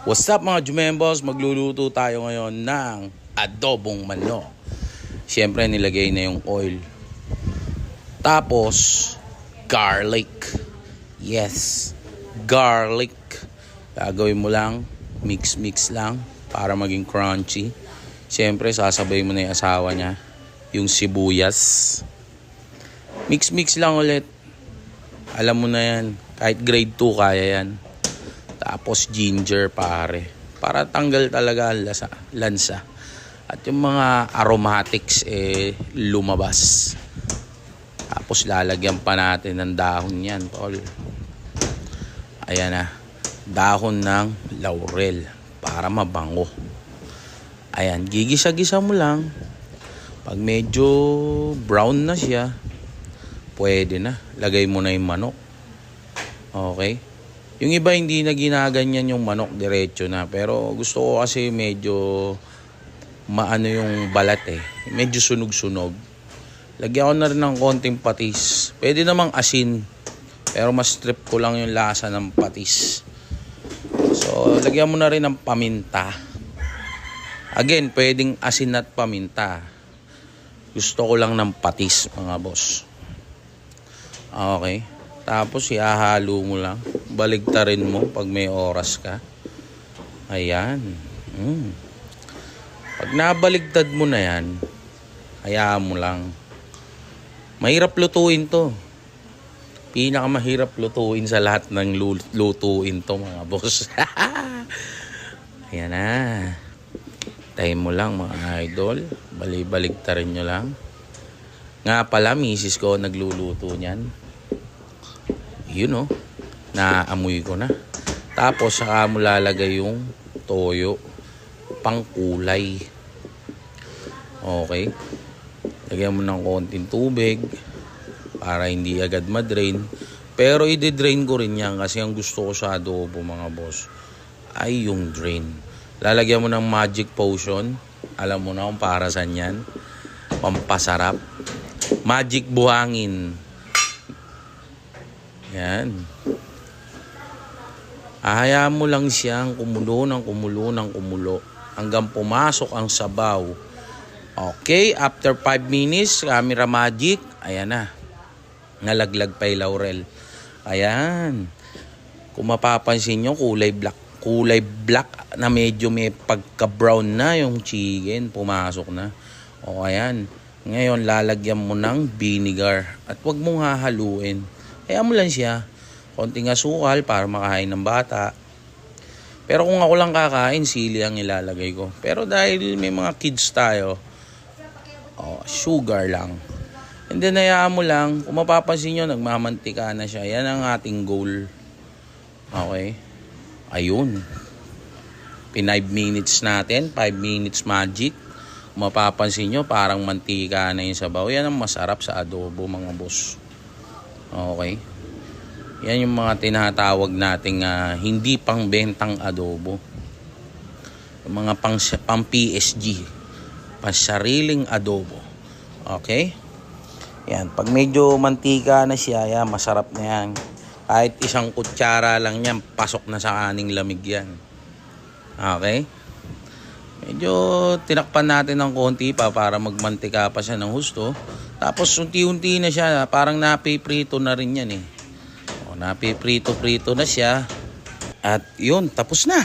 What's up mga Jumembos? Magluluto tayo ngayon ng adobong manok. Siyempre nilagay na yung oil. Tapos garlic. Yes, garlic. Gagawin mo lang, mix lang para maging crunchy. Siyempre sasabay mo na yung asawa niya, yung sibuyas. Mix lang ulit. Alam mo na yan, kahit grade 2 kaya yan. Tapos ginger pare, para tanggal talaga ang lansa. At yung mga aromatics lumabas. Tapos lalagyan pa natin ng dahon yan, tol. Ayan na, dahon ng laurel para mabango. Ayan, gigisa-gisa mo lang. Pag medyo brown na siya, pwede na. Lagay mo na yung manok. Okay. Yung iba hindi na ginaganyan yung manok, diretso na. Pero gusto ko kasi medyo maano yung balat medyo sunog-sunog. Lagyan ko na rin ng konting patis. Pwede namang asin. Pero mas strip ko lang yung lasa ng patis. So, lagyan mo na rin ng paminta. Again, pwedeng asin at paminta. Gusto ko lang ng patis, mga boss. Okay. Tapos ihahalo mo lang. Baligtarin mo pag may oras ka. Ayan. Pag nabaligtad mo na yan, hayaan mo lang. Mahirap lutuin to. Pinakamahirap lutuin sa lahat ng lutuin to, mga boss. Ayan na. Tayin mo lang, mga idol. Baligtarin nyo lang. Nga pala, misis ko nagluluto niyan. Yun naamoy ko na. Tapos saka mo lalagay yung toyo, pang kulay. Okay. Lagyan mo ng konting tubig para hindi agad ma-drain. Pero i-drain ko rin yan kasi ang gusto ko sa adobo, mga boss, ay yung drain. Lalagyan mo ng magic potion. Alam mo na kung para saan yan. Pampasarap. Magic buhangin. Yan. Ahayaan mo lang siyang kumulo hanggang pumasok ang sabaw. Okay, after 5 minutes, camera magic, ayan na. Nalaglag pa yung laurel. Ayan. Kung mapapansin nyo, kulay black na medyo may pagka-brown na yung chicken, pumasok na. O ayan. Ngayon, lalagyan mo ng vinegar at wag mong hahaluin. Kaya mo lang siya, konting asukal para makahain ng bata. Pero kung ako lang kakain, sili ang ilalagay ko. Pero dahil may mga kids tayo, sugar lang. And then hayaan mo lang, kung mapapansin nyo, nagmamantika na siya. Yan ang ating goal. Okay? Ayun. 5 minutes natin, 5 minutes magic. Kung mapapansin nyo, parang mantika na yung sabaw. Yan ang masarap sa adobo, mga boss. Okay. Yan yung mga tinatawag nating hindi pang bentang adobo. Yung mga pang PSG, pang sariling adobo. Okay? Yan, pag medyo mantika na siya, yan, masarap na yan. Kahit isang kutsara lang yan, pasok na sa aning lamig yan. Okay? Medyo tinakpan natin ng konti pa para magmantika pa siya ng husto. Tapos unti-unti na siya, parang napiprito na rin yan napiprito na siya. At yun, tapos na.